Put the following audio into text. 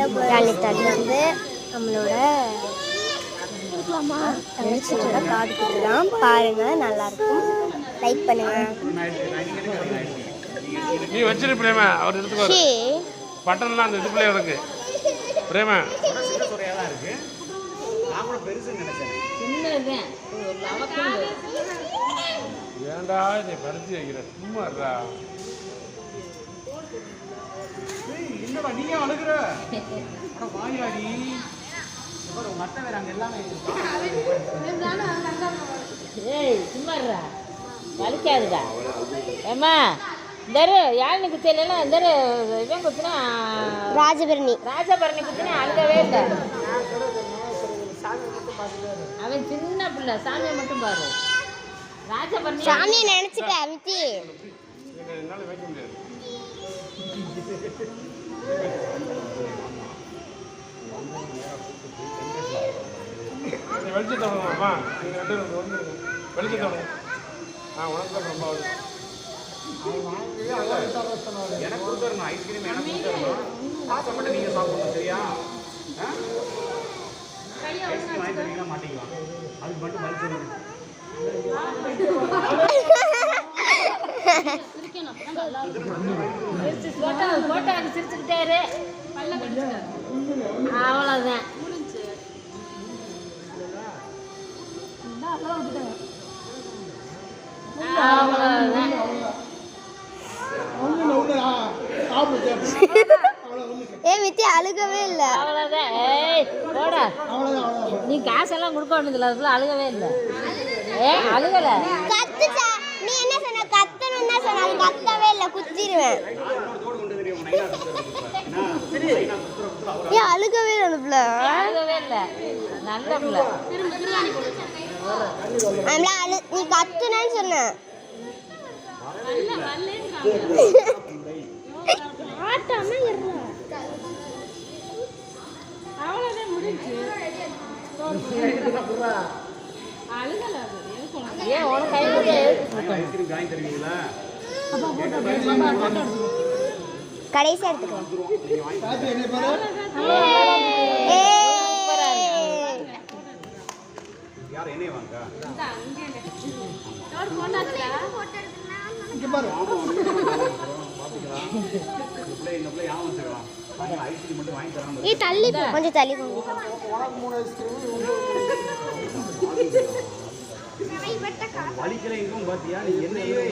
வந்து நம்மளோட தங்கச்சியோட காது குத்துதான். பாருங்க, நல்லா இருக்கும். லைக் பண்ணுங்க. நீ வச்சிரு பிரேமா, அவர் எடுத்துக்கோ. பட்டன்லாம் அந்த இதுக்குள்ளே இருக்கு பிரேமா. ஏண்டா நீ பறிச்சு வைக்கிற, சும்மா இருடா. என்னடா நீ அழுகுற? அட வாயாடி. ஒரு மத்த வேற அங்க எல்லாமே ஏய் சும்மா இருடா, வலிக்காதுடா. ஏம்மா இந்தரு யாழினி குத்தியலாம், இந்தரு இவன் குத்துனா ராஜபரணி குத்தினா அழுகவே இல்லை. அவன் சின்ன பிள்ளை, சாமியை மட்டும் பாரு. ராஜபரணி சாமியை நினைச்சுக்க அமித்தி. வெளிச்சத்தை விடுங்கம்மா, நீங்கள் 2 வந்து வெளிச்சத்தை விடுங்க. உனக்கு தான் ரொம்ப எனக்கு கொடுத்துடணும். ஐஸ்கிரீம் எனக்கு கொடுத்துடணும். ஆசைப்பட்டு நீங்க சாப்பிடணும், சரியா? ஐஸ்கிரீம் வாங்கி தரீங்களா மாட்டீங்களா? அதுக்கு மட்டும் பலிச்சிருங்க. சிரிச்சுக்கிட்டே அவ்வளோதான். அழுகவே இல்ல. நீ காசெல்லாம் கொடுக்க வேண்டியதில்ல, அதுக்குள்ள அழுகவே இல்லை. அழுகல. நீ என்ன சொன்ன? கத்தணும் தான் சொன்ன, கத்தவே இல்லை. குத்திடுவேன். அழுகவே இல்லை. அழுகவே இல்லை, நல்ல பிள்ளை. நீ கத்துனு சொன்ன. கடைசி எடுத்துக்கலாம். யார் என்னைய வாங்க தள்ளி கொஞ்சம் தள்ளி வலிக்கல எங்கும் பாத்தியா? நீ என்ன